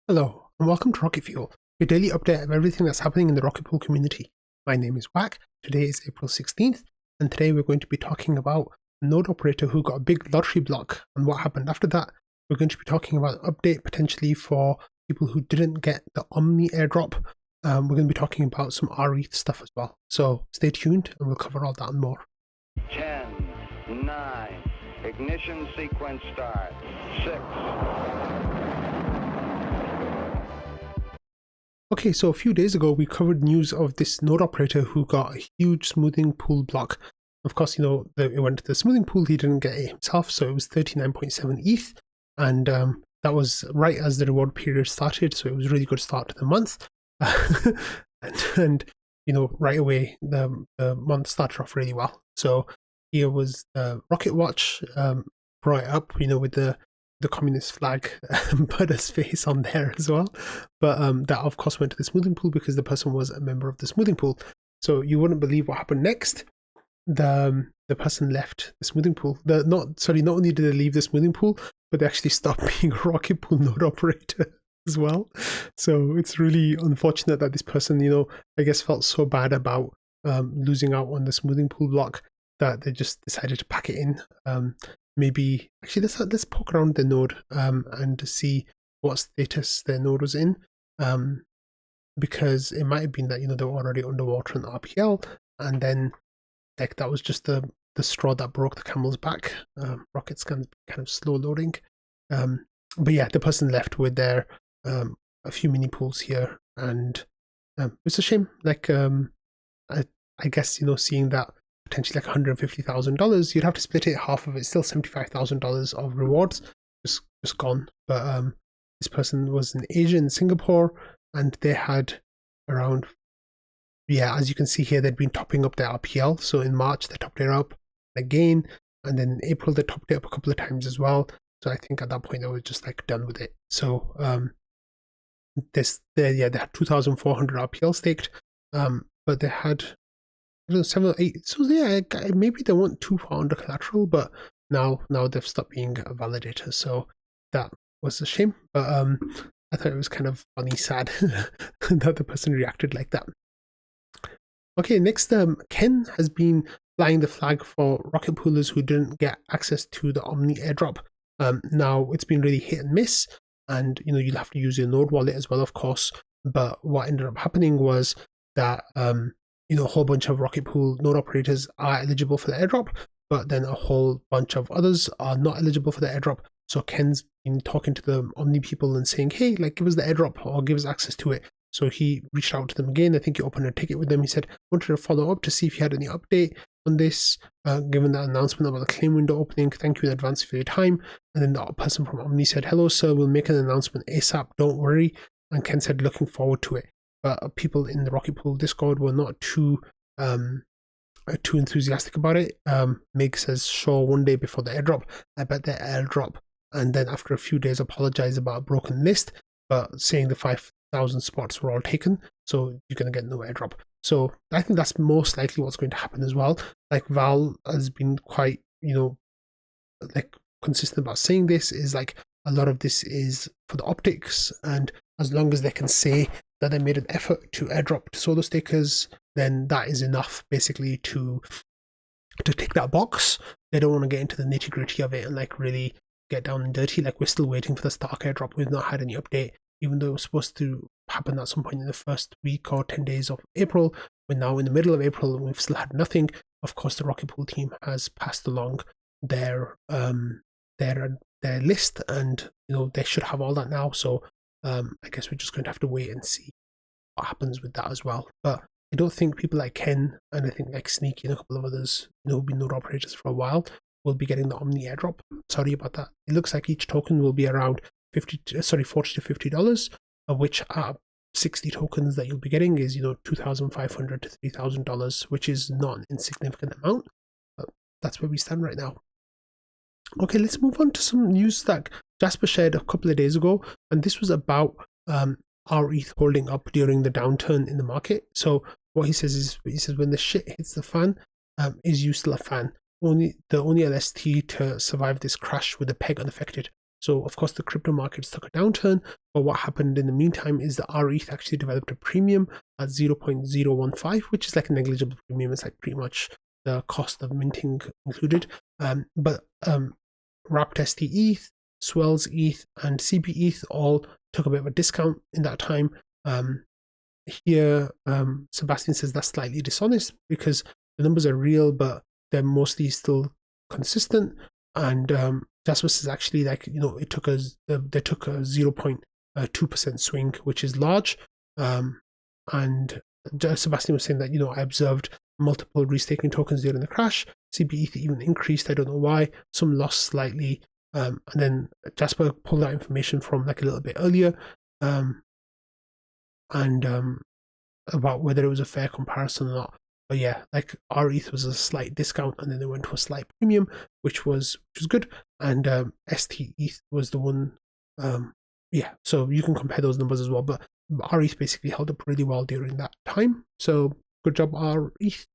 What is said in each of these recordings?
Hello, and welcome to Rocket Fuel, your daily update of everything that's happening in the Rocket Pool community. My name is Wack, today is April 16th, and today we're going to be talking about a node operator who got a big lottery block and what happened after that. We're going to be talking about an update potentially for people who didn't get the Omni airdrop. We're going to be talking about some rETH stuff as well. So stay tuned and we'll cover all that and more. 10, 9, ignition sequence start, 6. Okay, so a few days ago, we covered news of this node operator who got a huge smoothing pool block. Of course, it went to the smoothing pool, he didn't get it himself, so it was 39.7 ETH, and that was right as the reward period started, so it was a really good start to the month. and right away, the month started off really well. So here was Rocket Watch, brought it up, with the communist flag, put his face on there as well. But that of course went to the smoothing pool because the person was a member of the smoothing pool. So you wouldn't believe what happened next. The person left the smoothing pool. Not only did they leave the smoothing pool, but they actually stopped being a Rocket Pool node operator as well. So it's really unfortunate that this person, I guess felt so bad about losing out on the smoothing pool block that they just decided to pack it in. Maybe actually let's poke around the node and see what status their node was in, because it might have been that they were already underwater in RPL, and then like that was just the straw that broke the camel's back. Rocket's kind of slow loading, but yeah, the person left with their a few mini pools here, and it's a shame. Like I guess seeing that potentially like $150,000, you'd have to split it. Half of it, still $75,000 of rewards just gone. But this person was in Asia, in Singapore, and they had around, as you can see here, they'd been topping up their RPL. So in March they topped it up again, and then in April they topped it up a couple of times as well. So I think at that point they were just like done with it. So they had 2,400 RPL staked, but they had 7 or 8. So yeah, maybe they weren't too far under collateral, but now they've stopped being a validator. So that was a shame. But I thought it was kind of funny, sad that the person reacted like that. Okay, next, Ken has been flying the flag for rocket poolers who didn't get access to the Omni airdrop. Now it's been really hit and miss, and you'll have to use your node wallet as well, of course. But what ended up happening was that a whole bunch of Rocket Pool node operators are eligible for the airdrop, but then a whole bunch of others are not eligible for the airdrop. So Ken's been talking to the Omni people and saying, hey, like, give us the airdrop or give us access to it. So he reached out to them again. I think he opened a ticket with them. He said, wanted to follow up to see if you had any update on this, given that announcement about the claim window opening. Thank you in advance for your time. And then the person from Omni said, hello, sir, we'll make an announcement ASAP. Don't worry. And Ken said, looking forward to it. But people in the Rocket Pool Discord were not too enthusiastic about it. Meg says, sure, one day before the airdrop, I bet the airdrop. And then after a few days, apologize about a broken list, but saying the 5,000 spots were all taken, so you're going to get no airdrop. So I think that's most likely what's going to happen as well. Like Val has been quite, like consistent about saying this, is like a lot of this is for the optics, and as long as they can say that they made an effort to airdrop to solo stakers, then that is enough basically to tick that box. They don't want to get into the nitty gritty of it and like really get down and dirty. Like we're still waiting for the Stark airdrop. We've not had any update, even though it was supposed to happen at some point in the first week or 10 days of April. We're now in the middle of April and we've still had nothing. Of course, the Rocket Pool team has passed along their list, and they should have all that now. So I guess we're just going to have to wait and see what happens with that as well. But I don't think people like Ken, and I think like Sneaky and a couple of others, who've been node operators for a while, will be getting the Omni airdrop. Sorry about that. It looks like each token will be around $40 to $50, of which 60 tokens that you'll be getting is $2,500 to $3,000, which is not an insignificant amount. But that's where we stand right now. Okay, let's move on to some news that Jasper shared a couple of days ago, and this was about rETH holding up during the downturn in the market. So what he says is, when the shit hits the fan, is you still a fan? The only LST to survive this crash with the peg unaffected. So of course the crypto markets took a downturn, but what happened in the meantime is the rETH actually developed a premium at 0.015, which is like a negligible premium. It's like pretty much the cost of minting included. But Wrapped ST-ETH, Swells ETH, and CB-ETH all took a bit of a discount in that time. Here, Sebastian says that's slightly dishonest because the numbers are real, but they're mostly still consistent. And Jasper says actually, like, you know, it took they took a 0.2% swing, which is large. And Sebastian was saying that, you know, I observed multiple restaking tokens during the crash. CB-ETH even increased, I don't know why. Some lost slightly. And then Jasper pulled that information from like a little bit earlier. About whether it was a fair comparison or not. But yeah, like rETH was a slight discount, and then they went to a slight premium, which was good. And ST-ETH was the one. Yeah, so you can compare those numbers as well. But rETH basically held up really well during that time. So good job, rETH.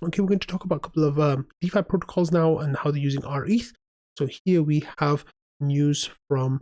Okay, we're going to talk about a couple of DeFi protocols now and how they're using rETH. So here we have news from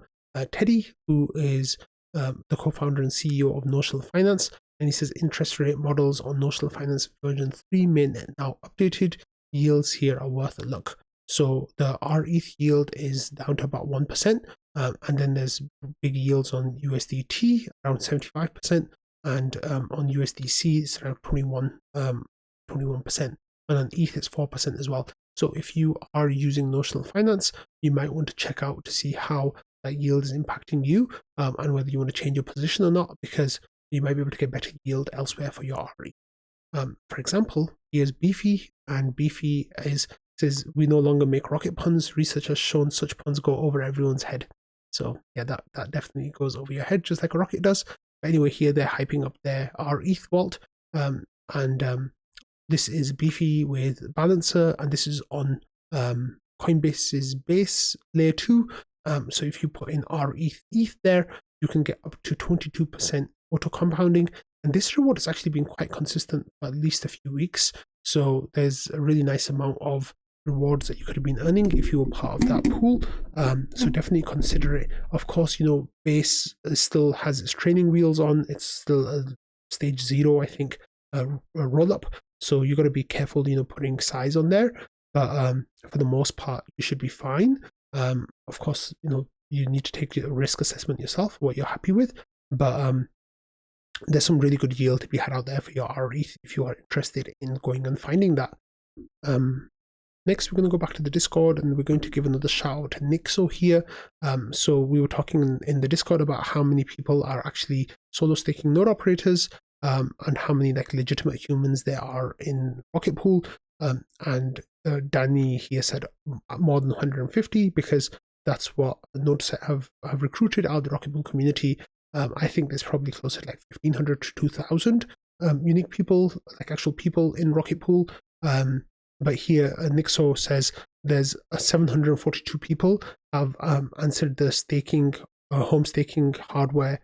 Teddy, who is the co-founder and CEO of Notional Finance. And he says interest rate models on Notional Finance version 3 may now updated. Yields here are worth a look. So the rETH yield is down to about 1%. And then there's big yields on USDT, around 75%. And on USDC, it's around 21%. And on ETH, it's 4% as well. So if you are using Notional Finance, you might want to check out to see how that yield is impacting you and whether you want to change your position or not, because you might be able to get better yield elsewhere for your rETH. For example, here's Beefy, and Beefy says, we no longer make rocket puns. Research has shown such puns go over everyone's head. So yeah, that definitely goes over your head, just like a rocket does. But anyway, here they're hyping up their rETH vault. This is Beefy with Balancer, and this is on Coinbase's base layer 2. So if you put in rETH there, you can get up to 22% auto compounding. And this reward has actually been quite consistent for at least a few weeks. So there's a really nice amount of rewards that you could have been earning if you were part of that pool. So definitely consider it. Of course, you know, Base still has its training wheels on. It's still a stage 0, I think, a roll up. So you got to be careful, you know, putting size on there. But for the most part, you should be fine. Of course, you know, you need to take a risk assessment yourself, what you're happy with. But there's some really good yield to be had out there for your rETH if you are interested in going and finding that. Next, we're going to go back to the Discord, and we're going to give another shout out to Nixo here. So we were talking in the Discord about how many people are actually solo staking node operators, and how many like legitimate humans there are in Rocket Pool. And Danny here said more than 150, because that's what NodeSet have recruited out of the Rocket Pool community. I think there's probably closer to like 1,500 to 2,000 unique people, like actual people in Rocket Pool. But here, Nixo says there's 742 people have answered the staking, home staking hardware.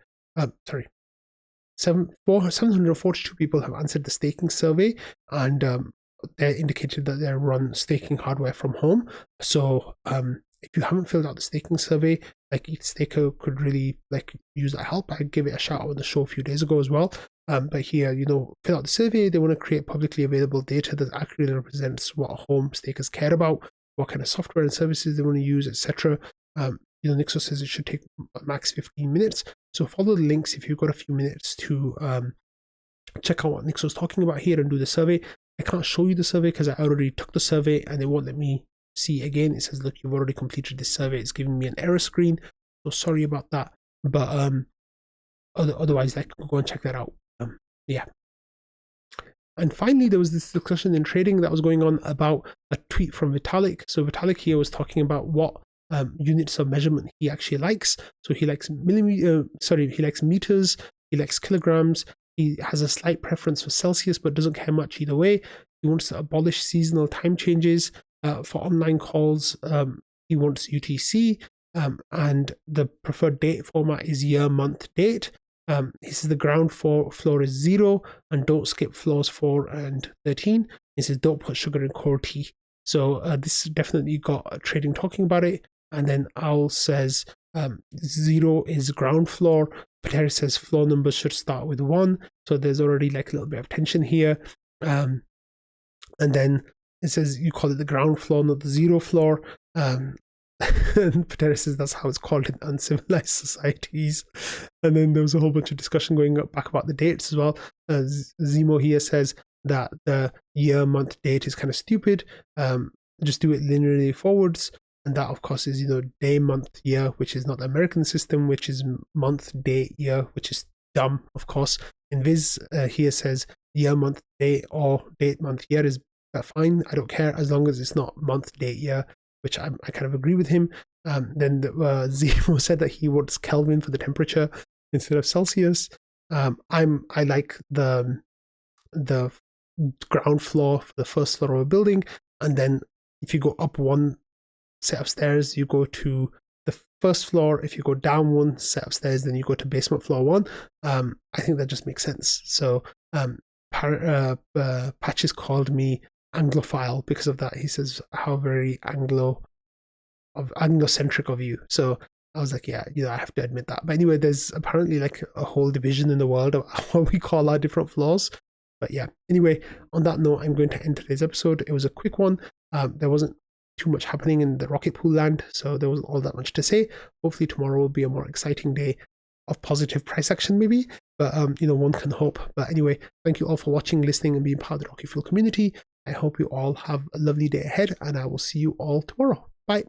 742 people have answered the staking survey, and they indicated that they run staking hardware from home. So if you haven't filled out the staking survey, like each staker could really like use that help. I gave it a shout out on the show a few days ago as well. But here, you know, fill out the survey. They want to create publicly available data that accurately represents what home stakers care about, what kind of software and services they want to use, etc. You know, Nixo says it should take max 15 minutes. So follow the links if you've got a few minutes to check out what Nixo's talking about here and do the survey. I can't show you the survey because I already took the survey and it won't let me see again. It says, look, you've already completed this survey. It's giving me an error screen. So sorry about that. But otherwise, like, go and check that out. Yeah. And finally, there was this discussion in trading that was going on about a tweet from Vitalik. So Vitalik here was talking about what units of measurement he actually likes. So he likes he likes meters, he likes kilograms. He has a slight preference for Celsius, but doesn't care much either way. He wants to abolish seasonal time changes for online calls. He wants UTC, and the preferred date format is year, month, date. He says the ground floor is 0, and don't skip floors 4 and 13. He says don't put sugar in cold tea. So this definitely got trading talking about it. And then Owl says 0 is ground floor. Pateri says floor numbers should start with 1. So there's already like a little bit of tension here. And then it says you call it the ground floor, not the 0 floor. And Pateri says that's how it's called in uncivilized societies. And then there was a whole bunch of discussion going back about the dates as well. Zemo here says that the year, month, date is kind of stupid. Just do it linearly forwards. And that, of course, is, day, month, year, which is not the American system, which is month, day, year, which is dumb, of course. And Viz here says year, month, day, or date, month, year is fine. I don't care as long as it's not month, date, year, which I kind of agree with him. Then Zemo said that he wants Kelvin for the temperature instead of Celsius. I like the ground floor for the first floor of a building, and then if you go up one set of stairs, you go to the first floor. If you go down one set of stairs, then you go to basement floor 1. I think that just makes sense. So Patches called me Anglophile because of that. He says how very Anglo-centric of you. So I was like, yeah, I have to admit that. But anyway, there's apparently like a whole division in the world of what we call our different floors. But yeah, anyway, on that note, I'm going to end today's episode. It was a quick one. There wasn't too much happening in the rocket pool land, so there wasn't all that much to say. Hopefully tomorrow will be a more exciting day of positive price action maybe, but one can hope. But anyway, thank you all for watching, listening, and being part of the Rocket Fuel community. I hope you all have a lovely day ahead, and I will see you all tomorrow. Bye.